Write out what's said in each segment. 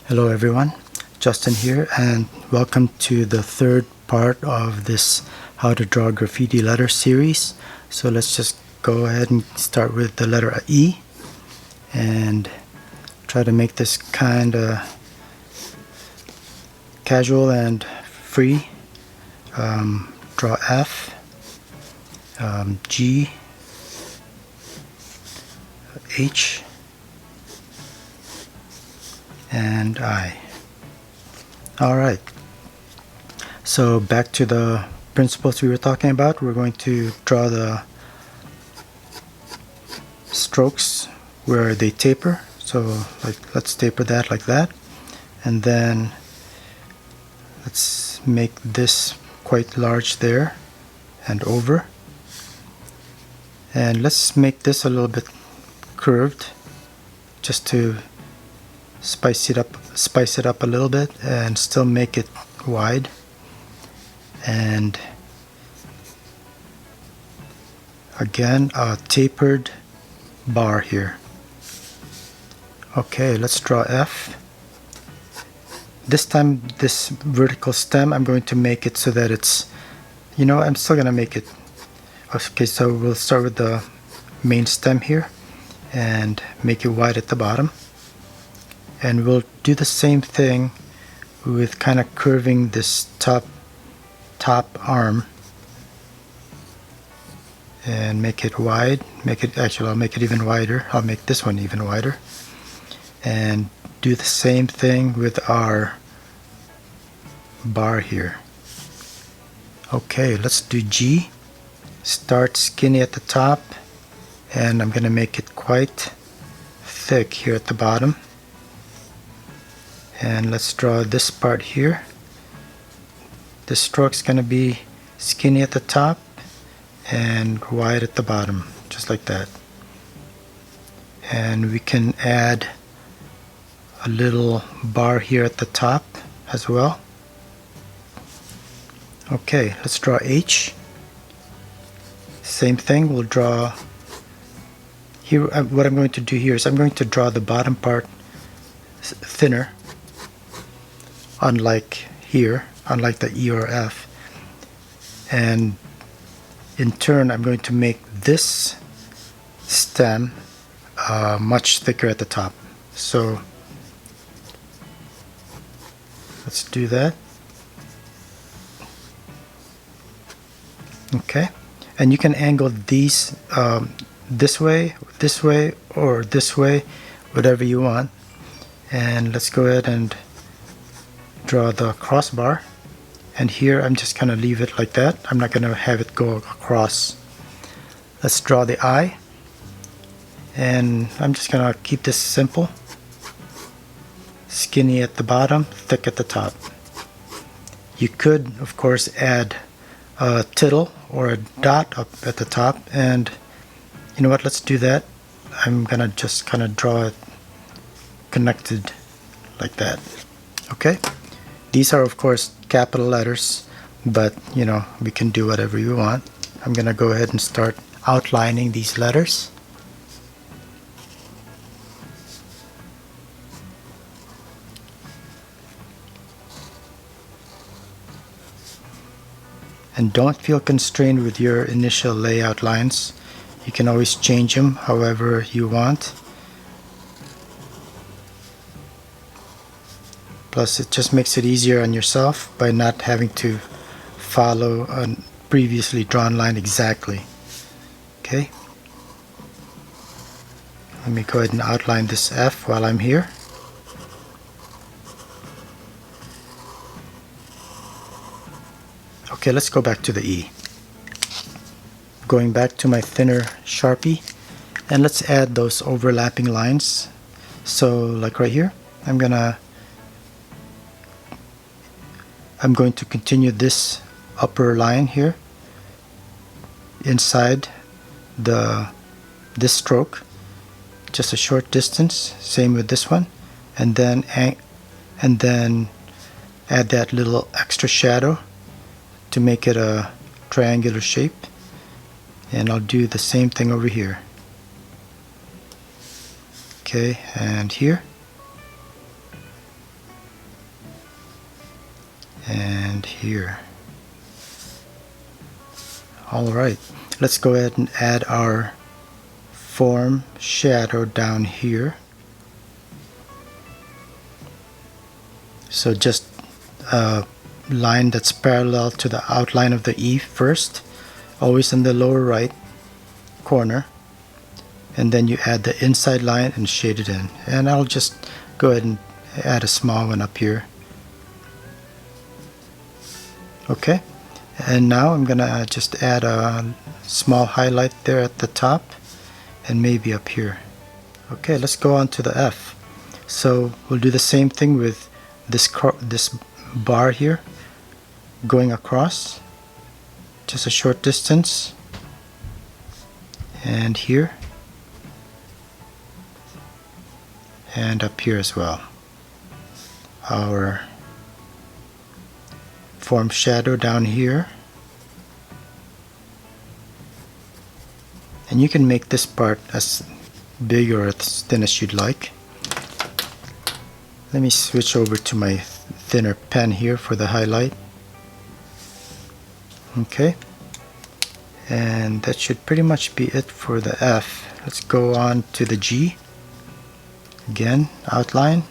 Hello everyone, Justin here, and welcome to the third part of this How to Draw Graffiti Letter series. So let's just go ahead and start with the letter E and try to make this kind of casual and free. Draw F, G, H, and I. Alright, so back to the principles we were talking about. We're going to draw the strokes where they taper. So let's taper that like that, and then let's make this quite large there and over, and let's make this a little bit curved just to spice it up a little bit and still make it wide. And again, a tapered bar here. Okay, let's draw F. This time, this vertical stem, I'm going to make it so that it's, I'm still gonna make it. Okay, so we'll start with the main stem here and make it wide at the bottom. And we'll do the same thing with kind of curving this top arm and make it wide. I'll make it even wider. I'll make this one even wider. And do the same thing with our bar here. Okay, let's do G. Start skinny at the top, and I'm gonna make it quite thick here at the bottom. And let's draw this part here. The stroke's gonna be skinny at the top and wide at the bottom, just like that. And we can add a little bar here at the top as well. Okay, let's draw H. Same thing, we'll draw here. What I'm going to do here is I'm going to draw the bottom part thinner, unlike the E or F, and in turn I'm going to make this stem much thicker at the top. So let's do that. Okay, and you can angle these this way, or this way, whatever you want. And let's go ahead and draw the crossbar, and here I'm just gonna leave it like that. I'm not gonna have it go across. Let's draw the eye, and I'm just gonna keep this simple. Skinny at the bottom, thick at the top. You could, of course, add a tittle or a dot up at the top, and you know what, let's do that. I'm gonna just kind of draw it connected like that. Okay, these are of course capital letters, but we can do whatever you want. I'm gonna go ahead and start outlining these letters. And don't feel constrained with your initial layout lines. You can always change them however you want. Plus, it just makes it easier on yourself by not having to follow a previously drawn line exactly. Okay. Let me go ahead and outline this F while I'm here. Okay, let's go back to the E. Going back to my thinner Sharpie, and let's add those overlapping lines. So like right here, I'm going to continue this upper line here inside this stroke, just a short distance. Same with this one, and then add that little extra shadow to make it a triangular shape. And I'll do the same thing over here. Okay, and here. and here. Alright, let's go ahead and add our form shadow down here. So just a line that's parallel to the outline of the E first, always in the lower right corner, and then you add the inside line and shade it in. And I'll just go ahead and add a small one up here. Okay, and now I'm gonna just add a small highlight there at the top and maybe up here. Okay, let's go on to the F. So we'll do the same thing with this bar here going across just a short distance, and here and up here as well. Our form shadow down here, and you can make this part as big or as thin as you'd like. Let me switch over to my thinner pen here for the highlight. Okay, and that should pretty much be it for the F. Let's go on to the G. Again, outline.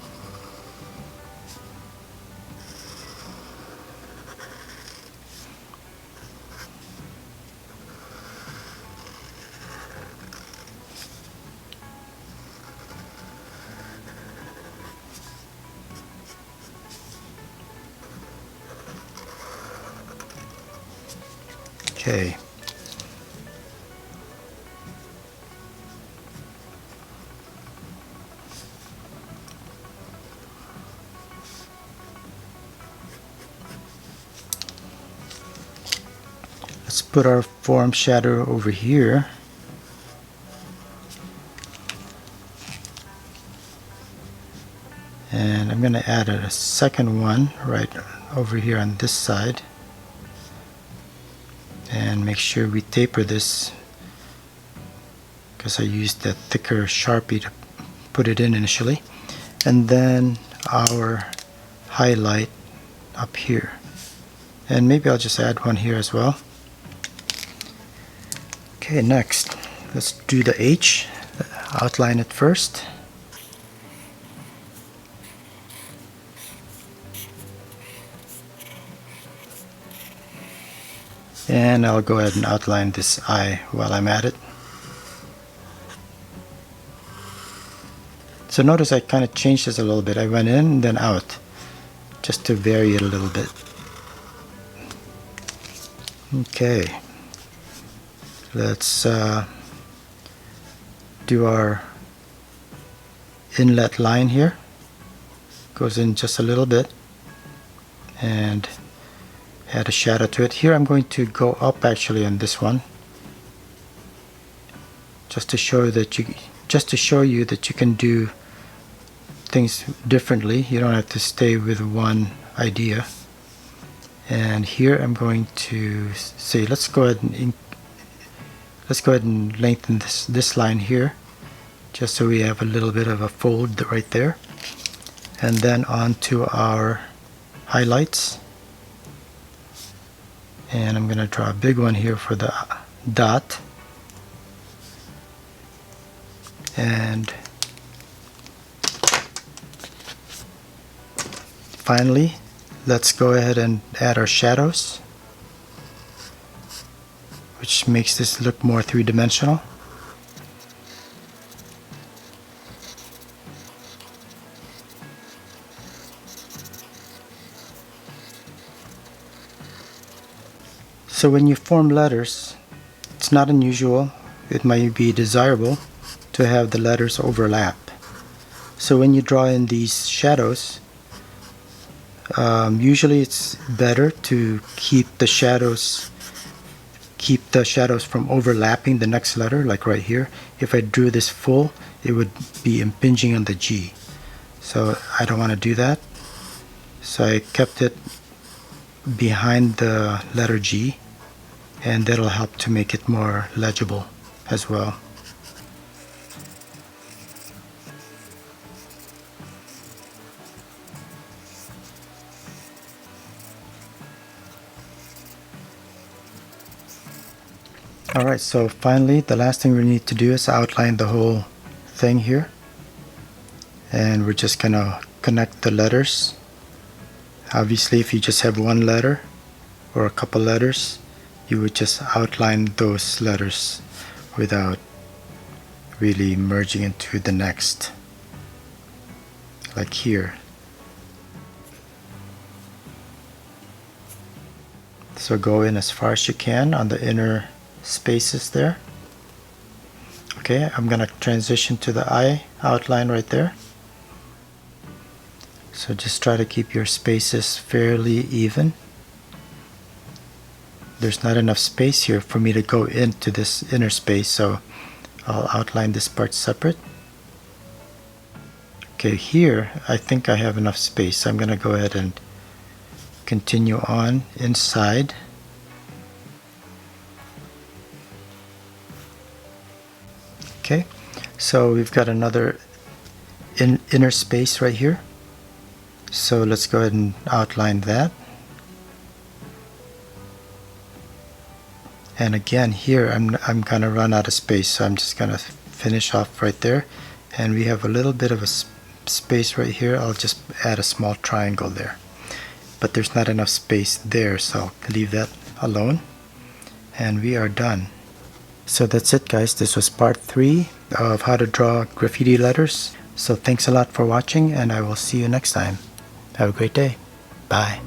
Okay. Let's put our form shadow over here. And I'm going to add a second one right over here on this side. And make sure we taper this, because I used that thicker Sharpie to put it in initially. And then our highlight up here. And maybe I'll just add one here as well. Okay, next, let's do the H. Outline it first. And I'll go ahead and outline this I while I'm at it. So notice I kind of changed this a little bit. I went in and then out, just to vary it a little bit. Okay, let's do our inlet line here. Goes in just a little bit, and add a shadow to it. Here I'm going to go up actually on this one, just to show you that you can do things differently. You don't have to stay with one idea. And here I'm going to say, let's go ahead and lengthen this line here, just so we have a little bit of a fold right there. And then on to our highlights. And I'm going to draw a big one here for the dot. And finally, let's go ahead and add our shadows, which makes this look more three-dimensional. So when you form letters, it's not unusual, it might be desirable to have the letters overlap. So when you draw in these shadows, usually it's better to keep the shadows from overlapping the next letter, like right here. If I drew this full, it would be impinging on the G. So I don't want to do that. So I kept it behind the letter G, and that'll help to make it more legible as well. Alright, so finally the last thing we need to do is outline the whole thing here. And we're just gonna connect the letters. Obviously, if you just have one letter or a couple letters, you would just outline those letters without really merging into the next, like here. So go in as far as you can on the inner spaces there. Okay, I'm gonna transition to the eye outline right there. So just try to keep your spaces fairly even. There's not enough space here for me to go into this inner space, so I'll outline this part separate. Okay, here I think I have enough space, so I'm gonna go ahead and continue on inside. Okay, so we've got another inner space right here. So let's go ahead and outline that. And again here I'm gonna run out of space, so I'm just gonna finish off right there. And we have a little bit of a space right here. I'll just add a small triangle there. But there's not enough space there, so I'll leave that alone. And we are done. So that's it, guys. This was part 3 of how to draw graffiti letters. So thanks a lot for watching, and I will see you next time. Have a great day. Bye.